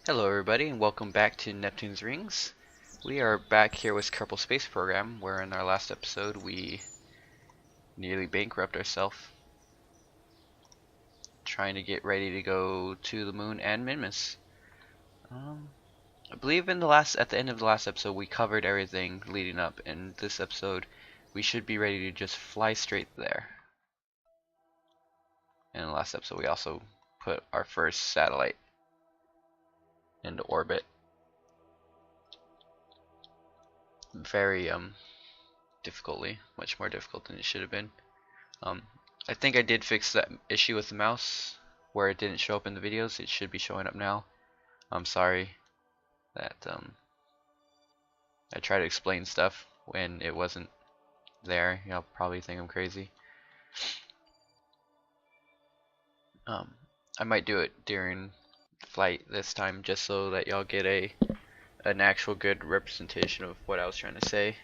Hello everybody and welcome back to Neptune's Rings. We are back here with Kerbal Space Program, where in our last episode we nearly bankrupt ourselves trying to get ready to go to the moon and Minmus. I believe at the end of the last episode we covered everything leading up. In this episode we should be ready to just fly straight there. In the last episode we also put our first satellite into orbit. Very difficultly, much more difficult than it should have been. I think I did fix that issue with the mouse where it didn't show up in the videos. It should be showing up now. I'm sorry that I try to explain stuff when it wasn't there. Y'all probably think I'm crazy. I might do it during flight this time just so that y'all get an actual good representation of what I was trying to say.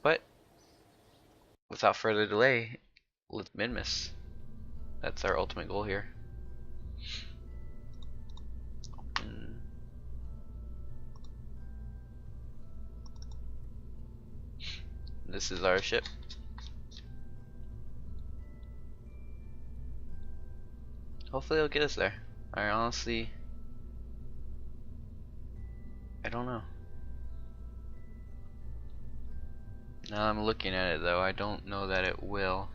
But without further delay, let's Minmus. That's our ultimate goal here. This is our ship. Hopefully it'll get us there. I honestly, I don't know. Now I'm looking at it though, I don't know that it will.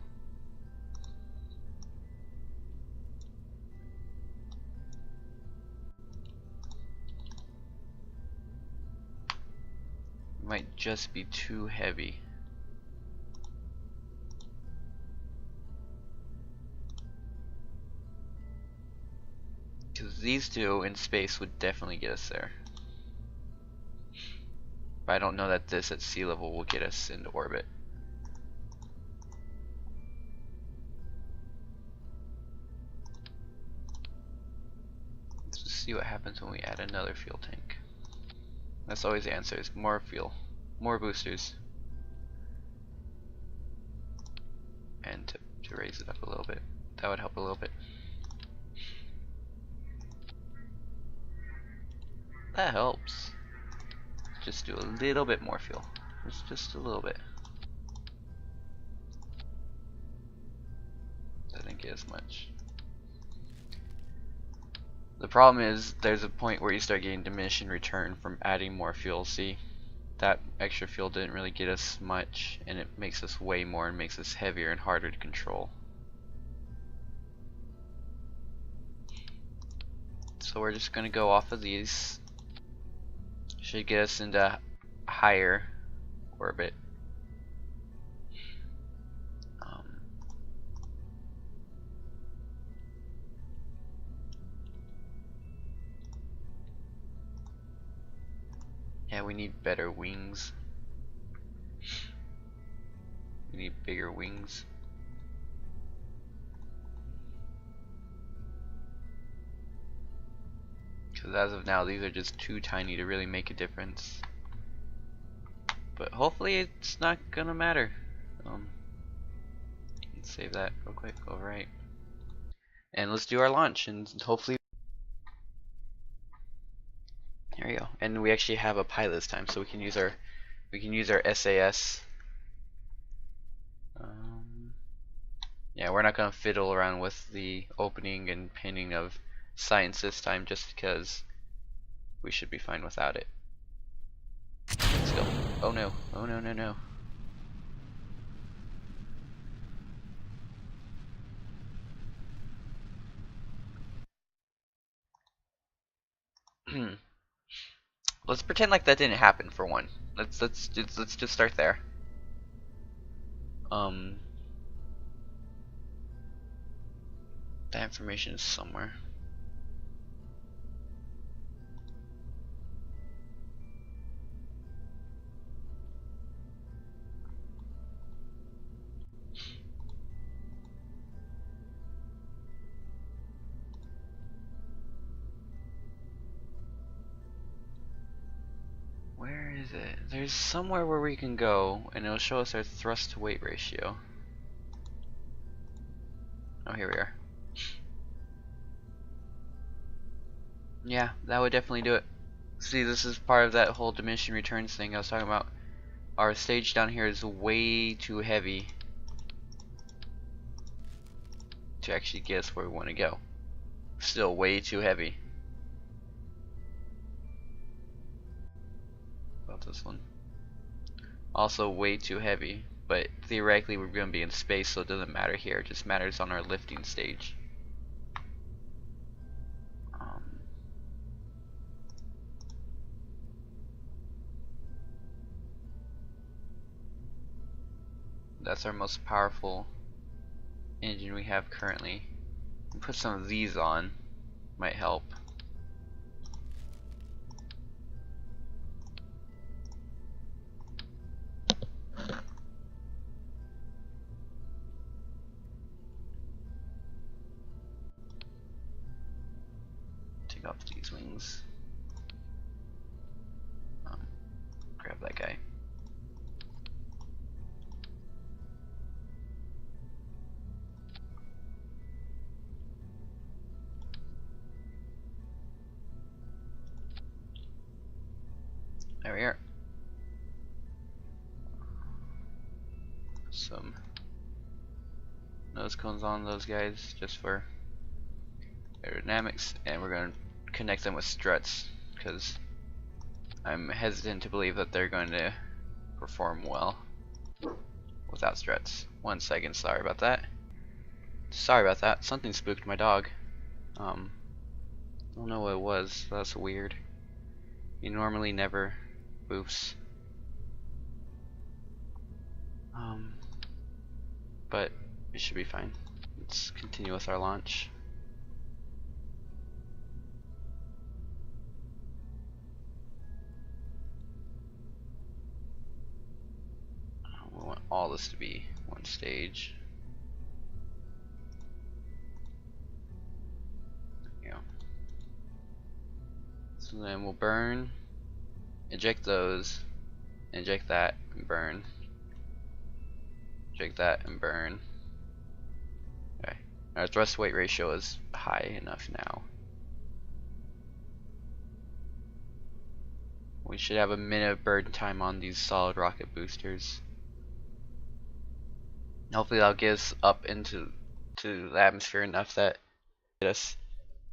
It might just be too heavy. Because these two in space would definitely get us there. But I don't know that this at sea level will get us into orbit. Let's just see what happens when we add another fuel tank. That's always the answer, is more fuel, more boosters. And to raise it up a little bit. That would help a little bit. That helps. Just do a little bit more fuel. Just a little bit. Doesn't get as much. The problem is there's a point where you start getting diminishing return from adding more fuel. See, that extra fuel didn't really get us much, and it makes us weigh more and makes us heavier and harder to control. So we're just gonna go off of these. Should get us into higher orbit. Yeah, we need better wings. We need bigger wings. Because as of now, these are just too tiny to really make a difference. But hopefully it's not gonna matter. Let's save that real quick. Alright. And let's do our launch, and hopefully there we go. And we actually have a pilot this time, so we can use our SAS. Yeah, we're not gonna fiddle around with the opening and pinning of science this time, just because we should be fine without it. Let's go. Oh no! Oh no! No! No! Let's pretend like that didn't happen for one. Let's just start there. That information is somewhere. Where is it? There's somewhere where we can go, and it'll show us our thrust to weight ratio. Oh, here we are. Yeah, that would definitely do it. See, this is part of that whole diminishing returns thing I was talking about. Our stage down here is way too heavy to actually get us where we want to go. Still way too heavy. About this one. Also way too heavy, but theoretically we're going to be in space, so it doesn't matter here. It just matters on our lifting stage. That's our most powerful engine we have currently. Put some of these on, might help. Take off these wings. Grab that guy. There we are. Some nose cones on those guys just for aerodynamics, and we're going to connect them with struts because I'm hesitant to believe that they're going to perform well without struts. 1 second, sorry about that. Sorry about that. Something spooked my dog. I don't know what it was. That's weird. He normally never boofs. But it should be fine. Let's continue with our launch. We want all this to be one stage. There we go. So then we'll burn, eject those, inject that, and burn. Eject that and burn. Okay. Our thrust weight ratio is high enough now. We should have a minute of burn time on these solid rocket boosters. Hopefully that'll get us up into the atmosphere enough that get us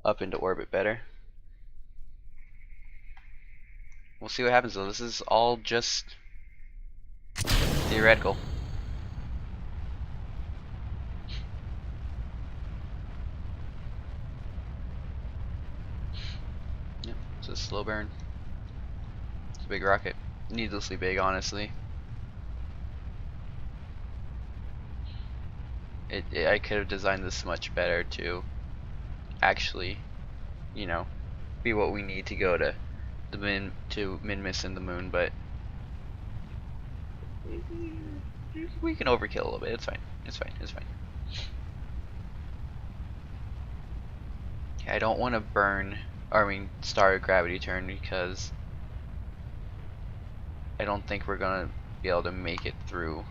up into orbit better. We'll see what happens though. This is all just theoretical. Yep, it's a slow burn. It's a big rocket. Needlessly big, honestly. I could have designed this much better to actually, you know, be what we need to go to the Minmus and the moon, but we can overkill a little bit. It's fine. It's fine. It's fine. Okay, I don't want to burn, or I mean, start a gravity turn because I don't think we're gonna be able to make it through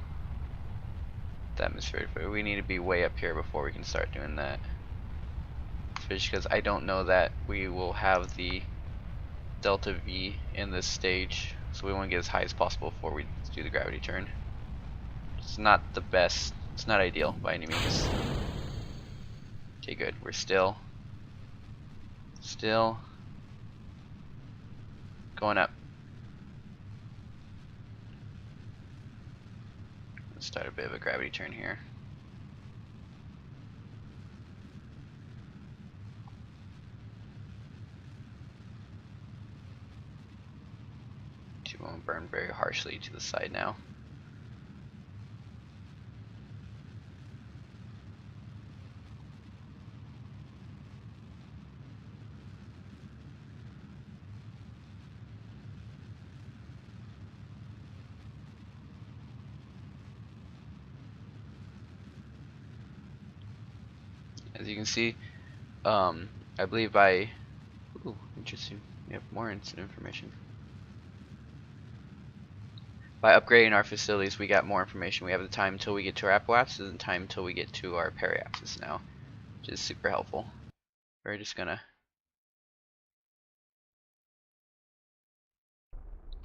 the atmosphere. But we need to be way up here before we can start doing that. Especially because I don't know that we will have the delta V in this stage, so we want to get as high as possible before we do the gravity turn. It's not the best. It's not ideal by any means. Okay, good. We're still going up. Let's start a bit of a gravity turn here. Won't burn very harshly to the side now. As you can see, I believe by interesting. We have more instant information. By upgrading our facilities, we got more information. We have the time until we get to our apoapsis and time until we get to our periapsis now, which is super helpful. We're just gonna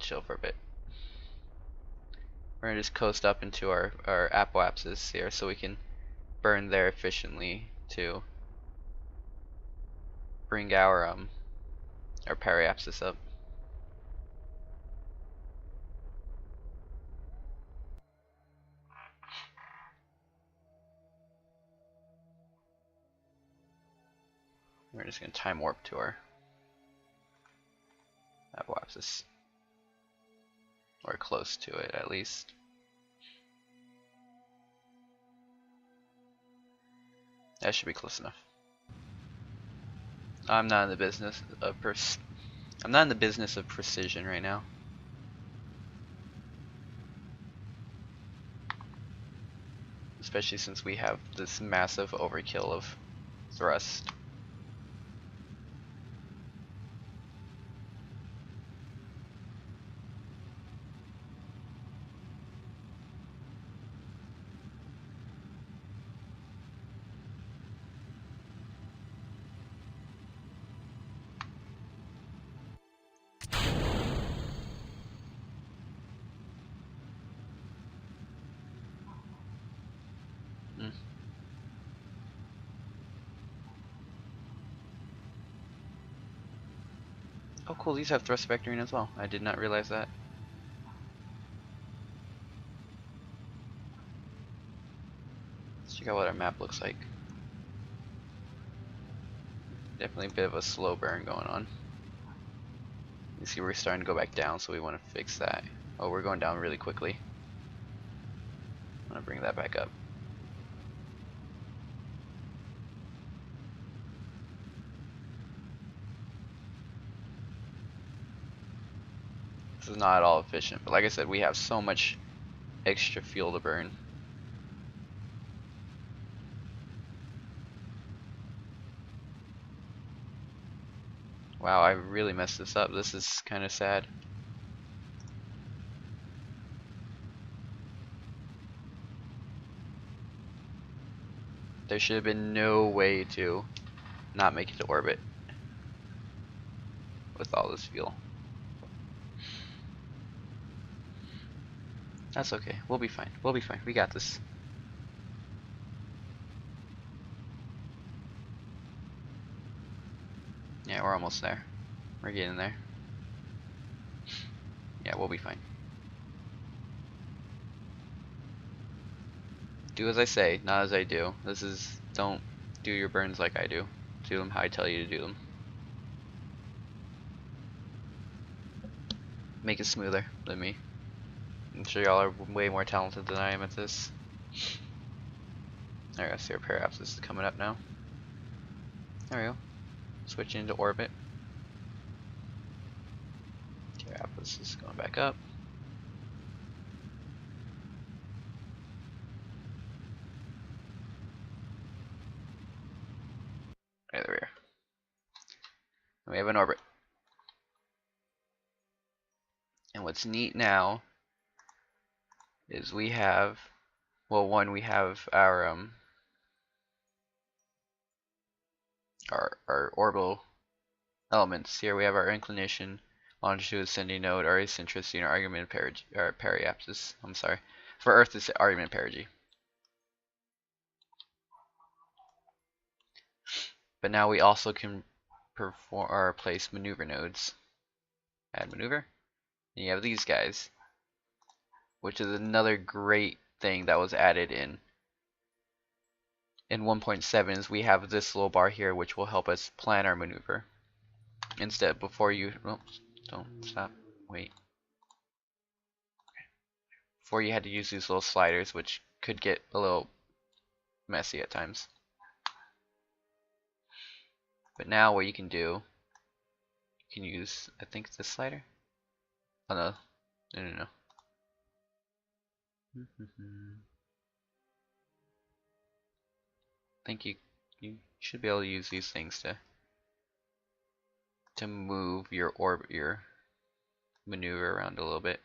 chill for a bit. We're gonna just coast up into our apoapsis here so we can burn there efficiently to bring our periapsis up. We're just gonna time warp to our apoapsis, or close to it at least. That should be close enough. I'm not in the business of precision right now. Especially since we have this massive overkill of thrust. Oh cool, these have thrust vectoring as well. I did not realize that. Let's check out what our map looks like. Definitely a bit of a slow burn going on. You see we're starting to go back down, so we want to fix that. Oh, we're going down really quickly. I'm gonna bring that back up. This is not at all efficient, but like I said, we have so much extra fuel to burn. Wow, I really messed this up. This is kind of sad. There should have been no way to not make it to orbit with all this fuel. That's okay. We'll be fine. We'll be fine. We got this. Yeah, we're almost there. We're getting there. Yeah, we'll be fine. Do as I say, not as I do. This is, don't do your burns like I do. Do them how I tell you to do them. Make it smoother than me. I'm sure y'all are way more talented than I am at this. There we go, see our periapsis is coming up now. There we go. Switching into orbit. Periapsis is going back up. Right, there we are. And we have an orbit. And what's neat now is we have, well, one, we have our orbital elements. Here we have our inclination, longitude, ascending node, our eccentricity, and our argument of periapsis. I'm sorry. For Earth, it's argument of perigee. But now we also can perform or place maneuver nodes. Add maneuver. And you have these guys, which is another great thing that was added in 1.7 is we have this little bar here which will help us plan our maneuver. Instead, before you, oops, don't stop, wait. Before you had to use these little sliders, which could get a little messy at times. But now what you can do, you can use, I think it's this slider? Oh no, no. I think you should be able to use these things to move your orbit, your maneuver around a little bit.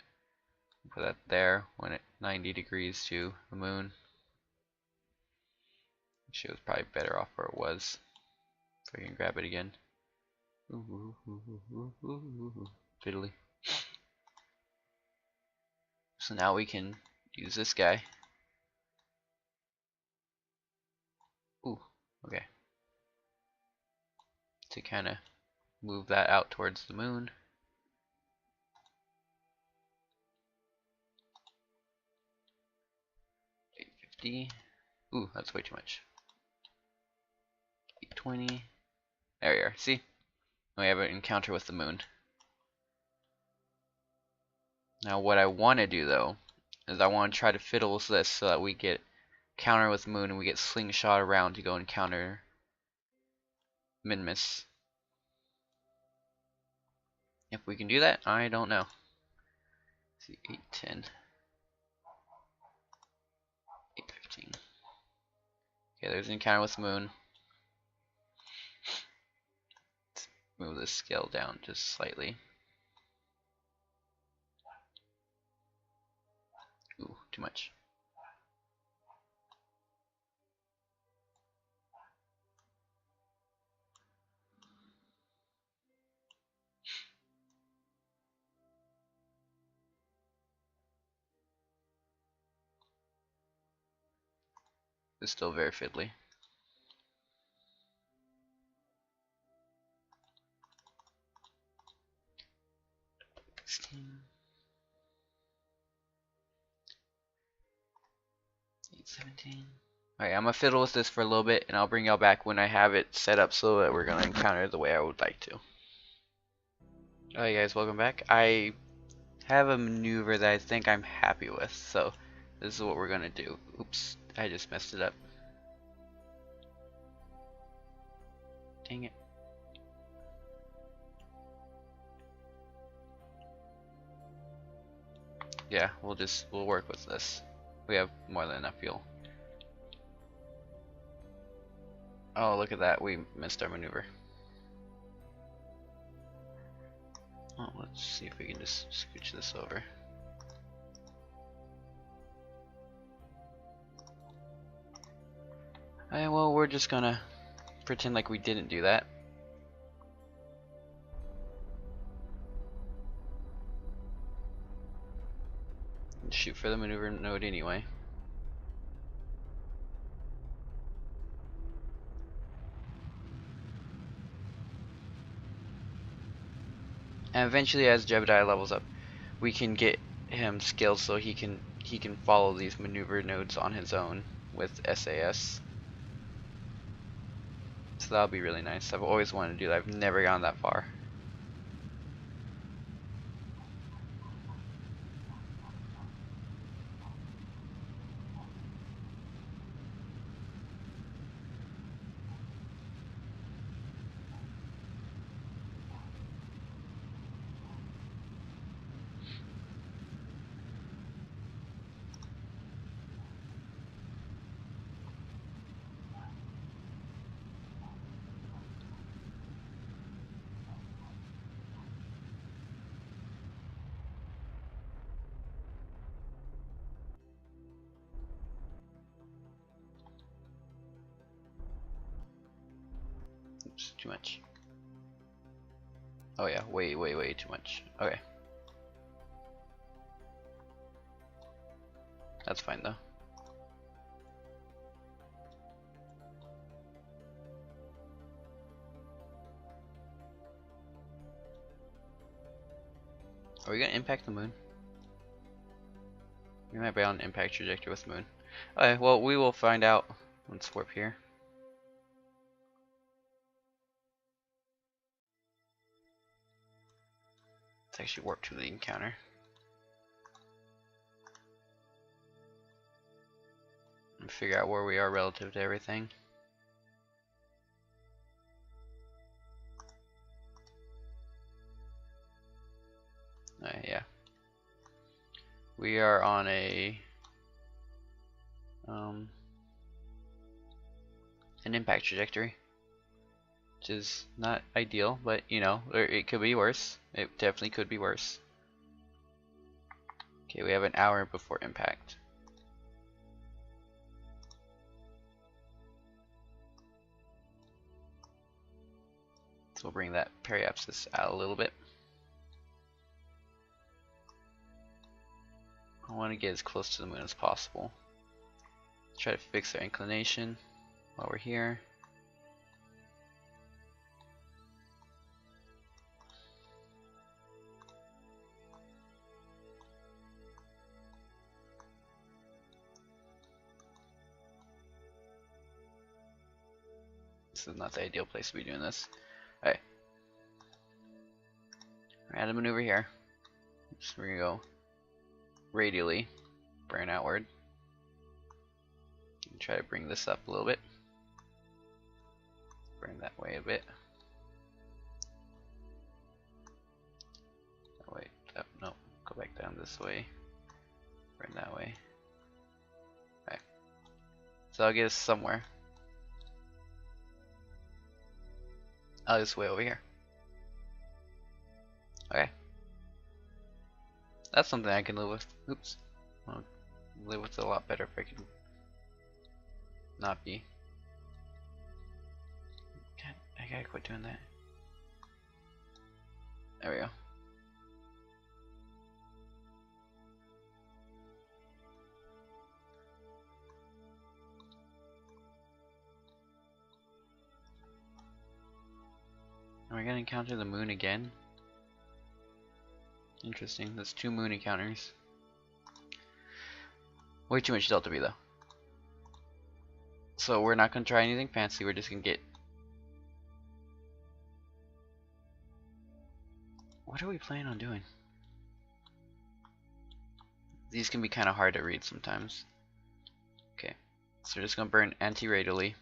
Put that there when at 90 degrees to the moon. She was probably better off where it was. So you can grab it again. Fiddly. So now we can use this guy. Ooh, okay. To kind of move that out towards the moon. Ooh, that's way too much. 820. There we are. See? We have an encounter with the moon. Now what I want to do though is I want to try to fiddle with this so that we get counter with the moon and we get slingshot around to go and counter Minmus. If we can do that, I don't know. Let's see, 810. 815. Okay, there's an encounter with the moon. Let's move this scale down just slightly. Ooh, too much. It's still very fiddly. $16. 817. Alright, I'm gonna fiddle with this for a little bit and I'll bring y'all back when I have it set up so that we're gonna encounter the way I would like to. Alright guys, welcome back. I have a maneuver that I think I'm happy with, so this is what we're gonna do. Oops, I just messed it up. Dang it. Yeah, we'll work with this. We have more than enough fuel. Oh, look at that. We missed our maneuver. Oh, let's see if we can just scooch this over. Alright, well, we're just gonna pretend like we didn't do that. And shoot for the maneuver node anyway. And eventually, as Jebediah levels up, we can get him skilled so he can follow these maneuver nodes on his own with SAS. So that'll be really nice. I've always wanted to do that. I've never gone that far. Oops, too much. Oh yeah, way too much. Okay. That's fine though. Are we gonna impact the moon? We might be on an impact trajectory with the moon. Okay, well we will find out. Let's warp here. Let's actually warp to the encounter. And figure out where we are relative to everything. Yeah. We are on a an impact trajectory, which is not ideal, but you know, it could be worse. It definitely could be worse. Okay, we have an hour before impact. So we'll bring that periapsis out a little bit. I want to get as close to the moon as possible. Try to fix our inclination while we're here. This is not the ideal place to be doing this. Alright. We're at a maneuver here. So we're gonna go radially, burn outward. And try to bring this up a little bit. Burn that way a bit. Oh wait, oh, no, go back down this way. Burn that way. Alright. So I'll get us somewhere. Oh, this way over here. Okay. That's something I can live with. Oops. I'll live with it a lot better if I can not be. God, I gotta quit doing that. There we go. Are we gonna encounter the moon again? Interesting. That's 2 moon encounters. Way too much delta V though. So we're not gonna try anything fancy. We're just gonna get. What are we planning on doing? These can be kind of hard to read sometimes. Okay, so we're just gonna burn anti-radially,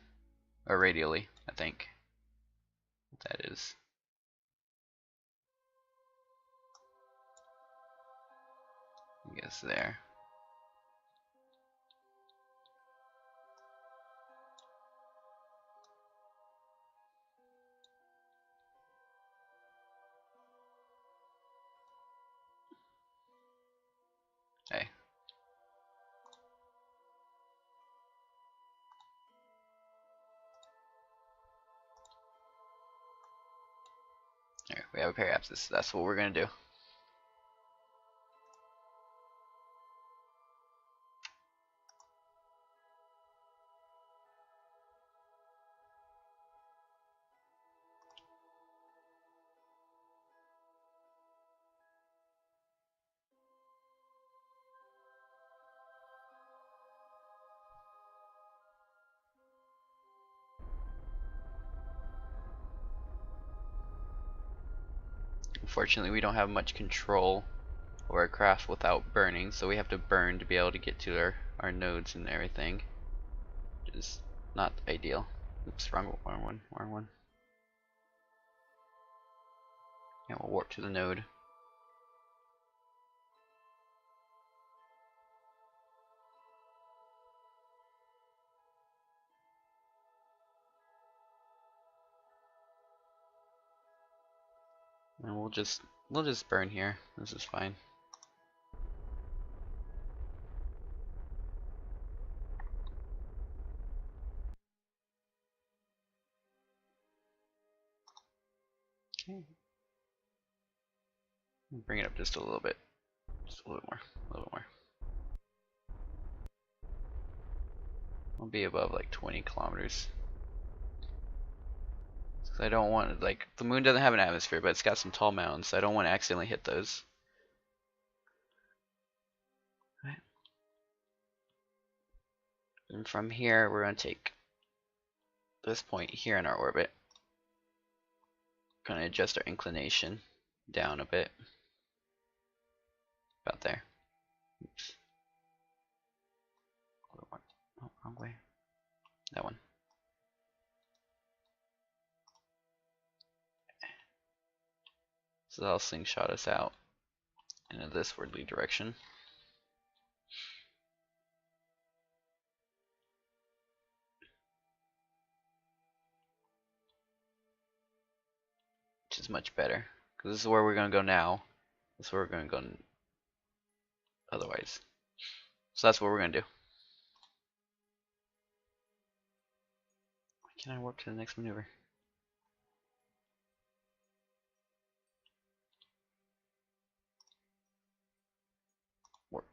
or radially, I think. That is. I guess there. Hey. There, we have a periapsis. That's what we're gonna do. Unfortunately, we don't have much control over our craft without burning, so we have to burn to be able to get to our nodes and everything, which is not ideal. Oops, wrong one. Yeah, we'll warp to the node. And we'll just burn here. This is fine. Okay. Bring it up just a little bit. Just a little more. A little bit more. We'll be above like 20 kilometers. Because I don't want, like, the moon doesn't have an atmosphere, but it's got some tall mountains, so I don't want to accidentally hit those. Right. And from here, we're going to take this point here in our orbit. Going to adjust our inclination down a bit. About there. Oops. Oh, wrong way. That one. So that'll slingshot us out into this wordly direction. Which is much better. Because this is where we're going to go now. This is where we're going to go otherwise. So that's what we're going to do. Why can't I warp to the next maneuver? Warp.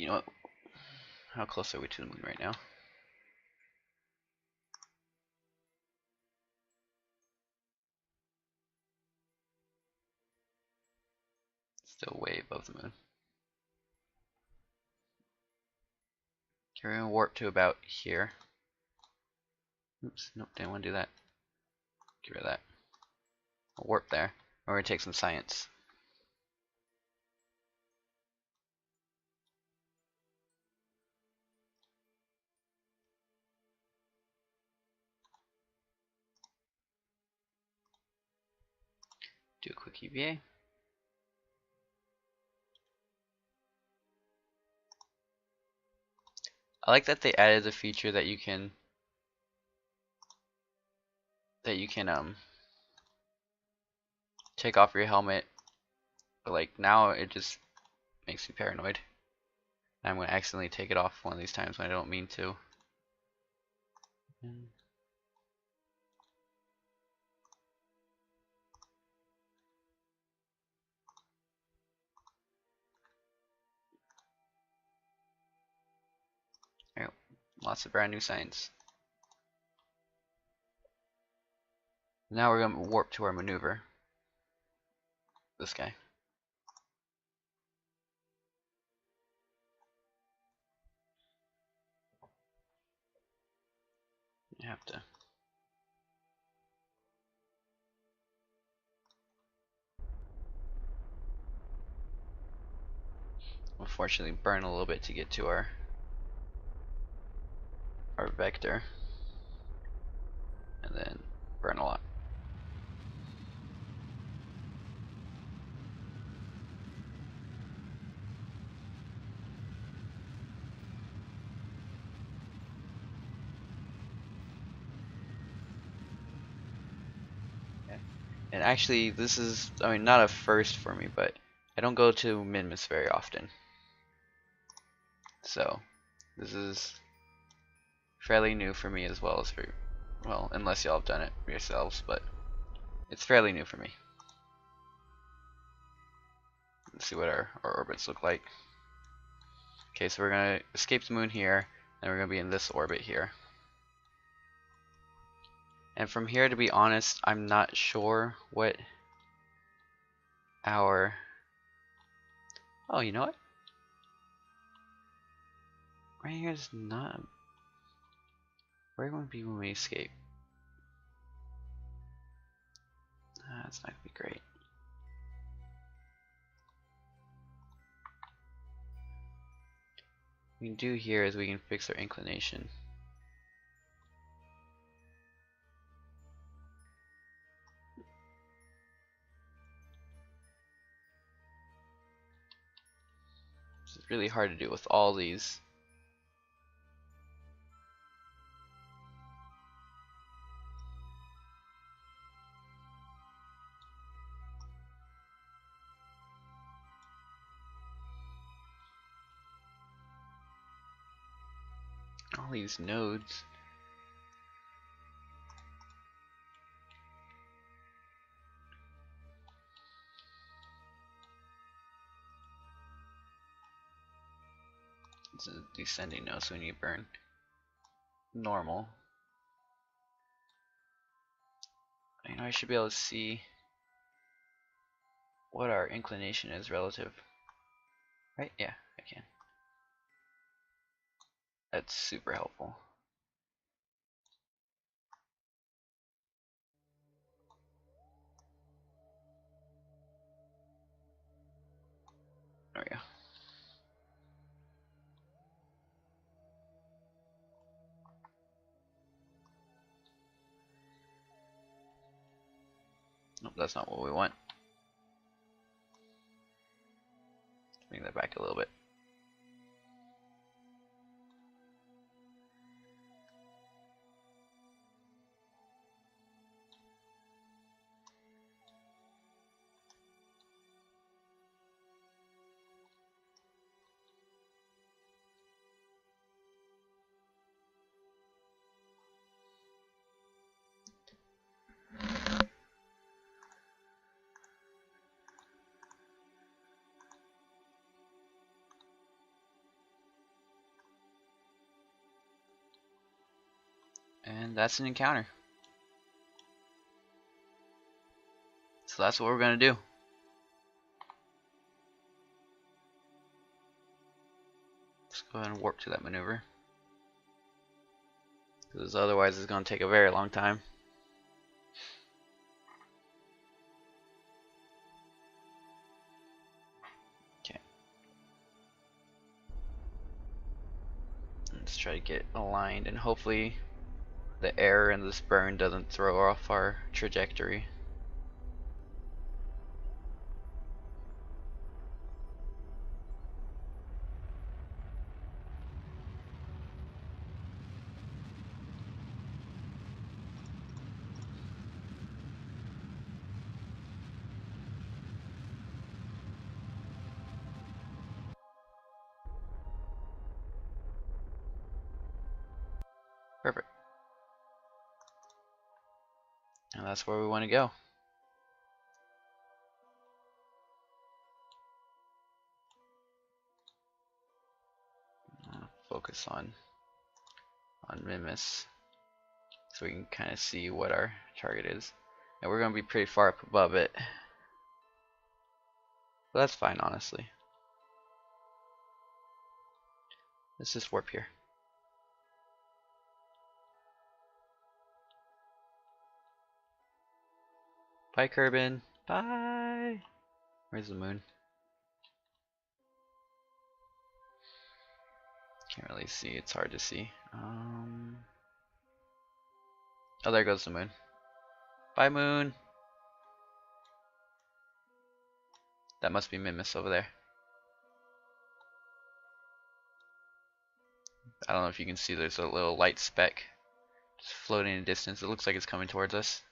You know what? How close are we to the moon right now? Still way above the moon. Okay, we're gonna warp to about here. Oops, nope, didn't want to do that. Get rid of that. We'll warp there. We're gonna take some science. Do a quick EVA. I like that they added the feature that you can take off your helmet, but like now it just makes me paranoid. I'm gonna accidentally take it off one of these times when I don't mean to. There, lots of brand new science. Now we're gonna warp to our maneuver. This guy. You have to. Unfortunately, burn a little bit to get to our vector, and then burn a lot. And actually, this is, I mean, not a first for me, but I don't go to Minmus very often. So, this is fairly new for me as well as for, well, unless y'all have done it yourselves, but it's fairly new for me. Let's see what our orbits look like. Okay, so we're going to escape the moon here, and we're going to be in this orbit here. And from here, to be honest, I'm not sure what our... Oh, you know what? Right here is not... Where are we going to be when we escape? That's not going to be great. What we can do here is we can fix our inclination. It's really hard to do with all these. All these nodes. It's a descending node, so we need to burn normal. You know, I should be able to see what our inclination is relative. Right? Yeah, I can. That's super helpful. There we go. Nope, that's not what we want. Bring that back a little bit. And that's an encounter. So that's what we're going to do. Let's go ahead and warp to that maneuver. Because otherwise it's going to take a very long time. Okay. Let's try to get aligned, and hopefully the error in this burn doesn't throw off our trajectory. Perfect. And that's where we want to go. Focus on Minmus so we can kind of see what our target is. And we're going to be pretty far up above it. But that's fine, honestly. Let's just warp here. Bye, Kerbin. Bye. Where's the moon? Can't really see. It's hard to see. Oh, there goes the moon. Bye, moon. That must be Minmus over there. I don't know if you can see, there's a little light speck just floating in the distance. It looks like it's coming towards us.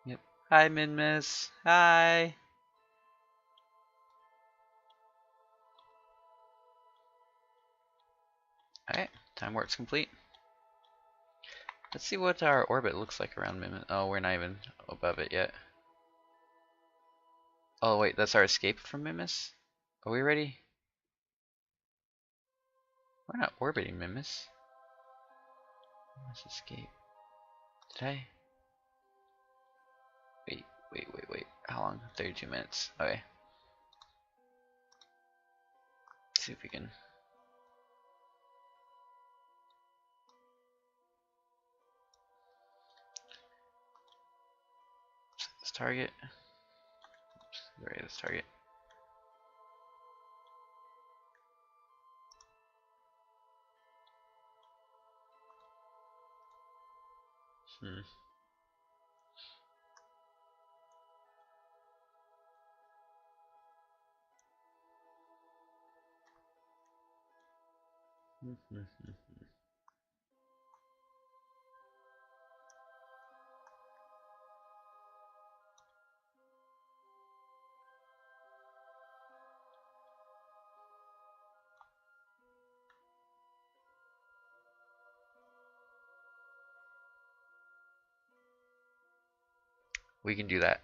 Yep. Hi, Minmus. Hi. Alright, time warp's complete. Let's see what our orbit looks like around Minmus. Oh, we're not even above it yet. Oh wait, that's our escape from Minmus? Are we ready? We're not orbiting Minmus. Let's escape. Did I? Wait. How long? 32 minutes. Okay. Let's see if we can. This target. Oops, where is this target? Hmm. We can do that.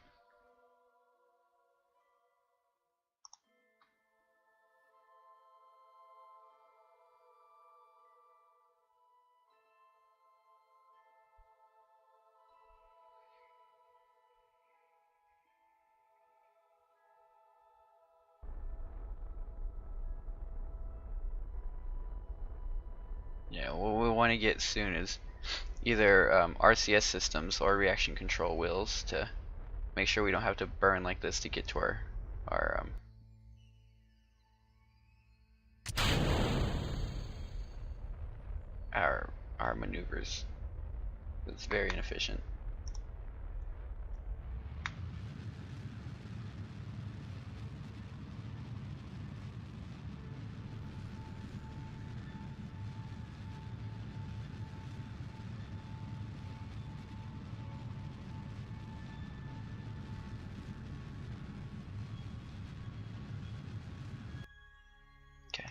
Yeah, what we want to get soon is either RCS systems or reaction control wheels to make sure we don't have to burn like this to get to our our maneuvers. It's very inefficient. Okay.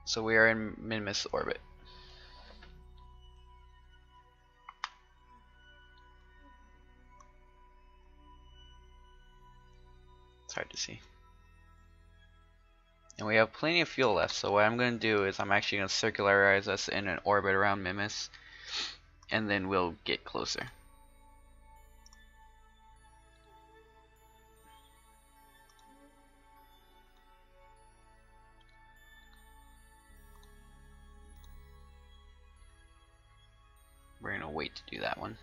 So we are in Minmus orbit. It's hard to see. And we have plenty of fuel left, so what I'm going to do is I'm actually going to circularize us in an orbit around Minmus, and then we'll get closer. We're going to wait to do that one.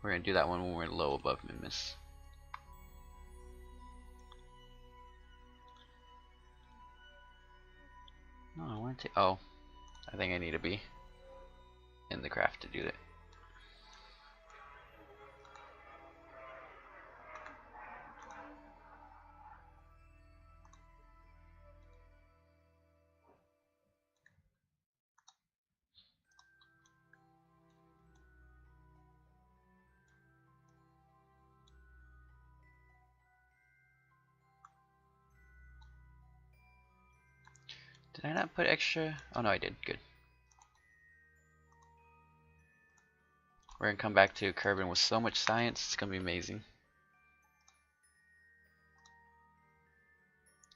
We're going to do that one when we're low above Minmus. No, I want to. Oh, I think I need to be in the craft to do that. Did I not put extra? Oh no, I did. Good. We're gonna come back to Kerbin with so much science. It's gonna be amazing.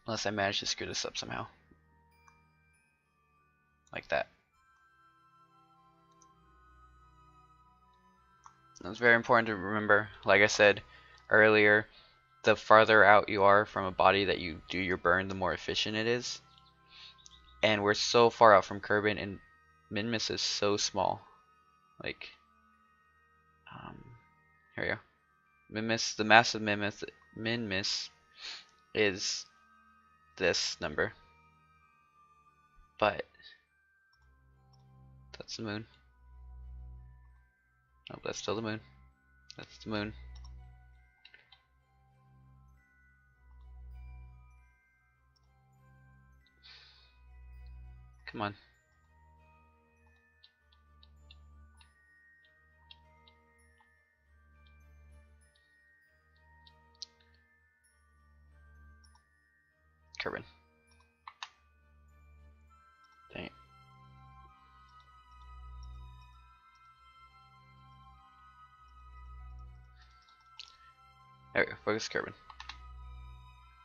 Unless I manage to screw this up somehow. Like that. It's very important to remember, like I said earlier, the farther out you are from a body that you do your burn, the more efficient it is. And we're so far out from Kerbin, and Minmus is so small. Like, here we go. Minmus, the mass of Minmus is this number. But that's the moon. Nope, that's still the moon. That's the moon. Come on. Kerbin. Dang it. There we go. Focus Kerbin.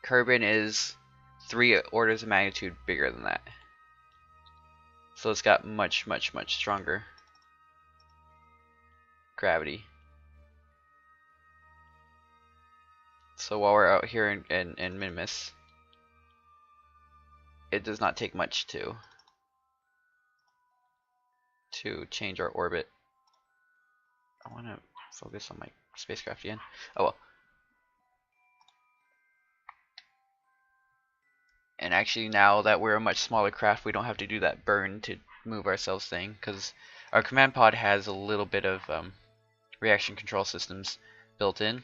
Kerbin is 3 orders of magnitude bigger than that. So it's got much, much, much stronger gravity. So while we're out here in Minmus, it does not take much to change our orbit. I want to focus on my spacecraft again. Oh well. And actually, now that we're a much smaller craft, we don't have to do that burn to move ourselves thing, because our command pod has a little bit of reaction control systems built in,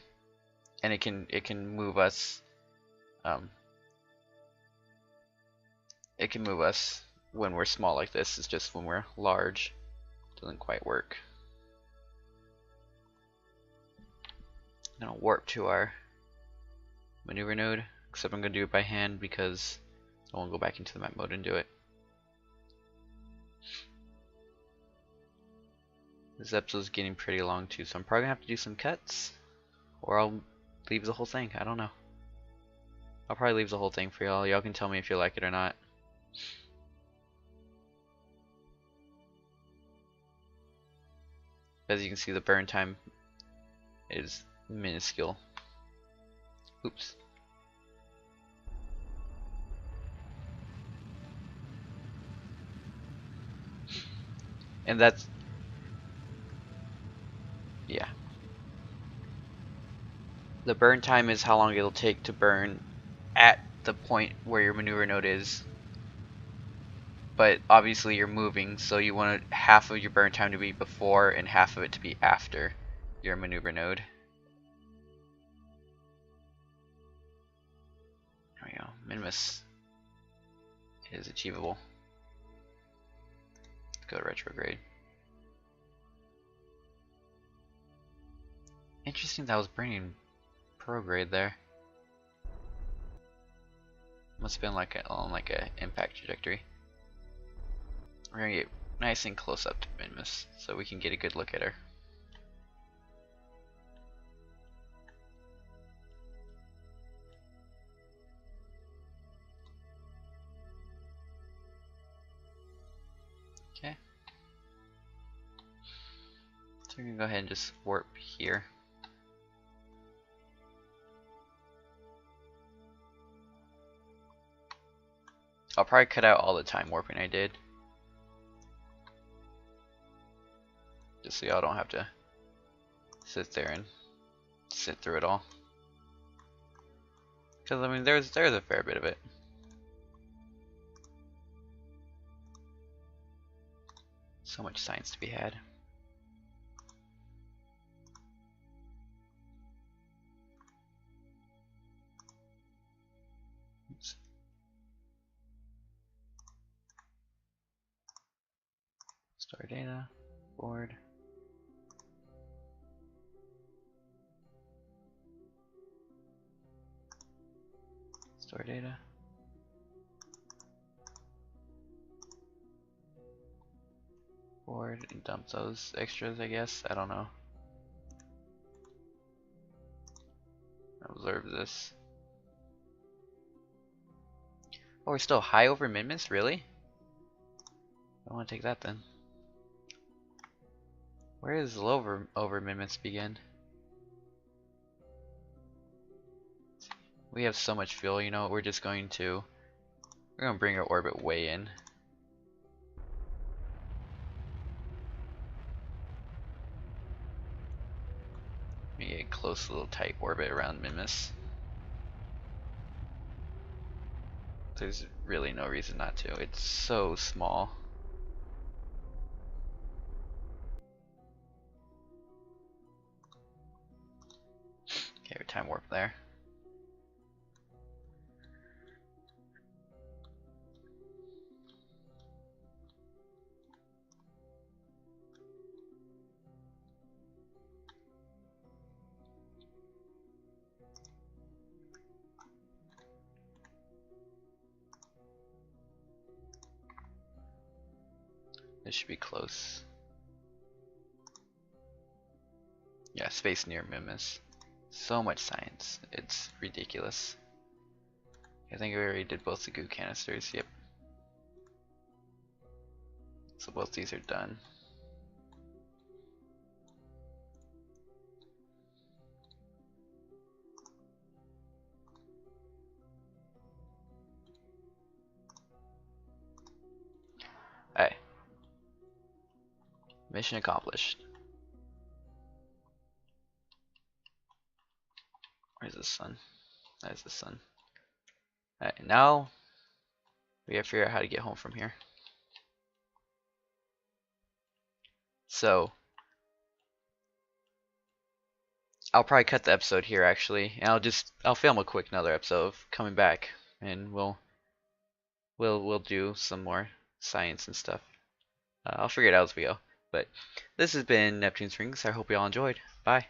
and it can move us. It can move us when we're small like this. It's just when we're large, it doesn't quite work. I'm gonna warp to our maneuver node, except I'm gonna do it by hand because I won't go back into the map mode and do it. This episode's getting pretty long too, so I'm probably gonna have to do some cuts, or I'll leave the whole thing. I don't know. I'll probably leave the whole thing for y'all. Y'all can tell me if you like it or not. As you can see, the burn time is minuscule. Oops. And that's, yeah. The burn time is how long it'll take to burn at the point where your maneuver node is. But obviously you're moving, so you want half of your burn time to be before and half of it to be after your maneuver node. There we go. Minmus is achievable. Let's go to retrograde. Interesting that was burning prograde there. Must have been like a impact trajectory. We're gonna get nice and close up to Minmus so we can get a good look at her. So we can go ahead and just warp here. I'll probably cut out all the time warping I did, just so y'all don't have to sit there and sit through it all. Because I mean, there's a fair bit of it. So much science to be had. Oops. Store data, board. Store data. Board and dump those extras, I guess. I don't know. Observe this. Oh, we're still high over Minmus? Really? I want to take that then. Where does low over Minmus begin? We have so much fuel, you know, we're going to bring our orbit way in. Let me get a close little tight orbit around Minmus. There's really no reason not to. It's so small. Okay, we're time warp there. This should be close. Yeah, space near Minmus. So much science. It's ridiculous. I think we already did both the goo canisters. Yep. So both these are done. Hey. Mission accomplished. Where's the sun? There's the sun. Alright, now we gotta figure out how to get home from here. So I'll probably cut the episode here actually, and I'll film a quick another episode of coming back, and we'll do some more science and stuff. I'll figure it out as we go. But this has been Neptune's Rings. I hope you all enjoyed. Bye.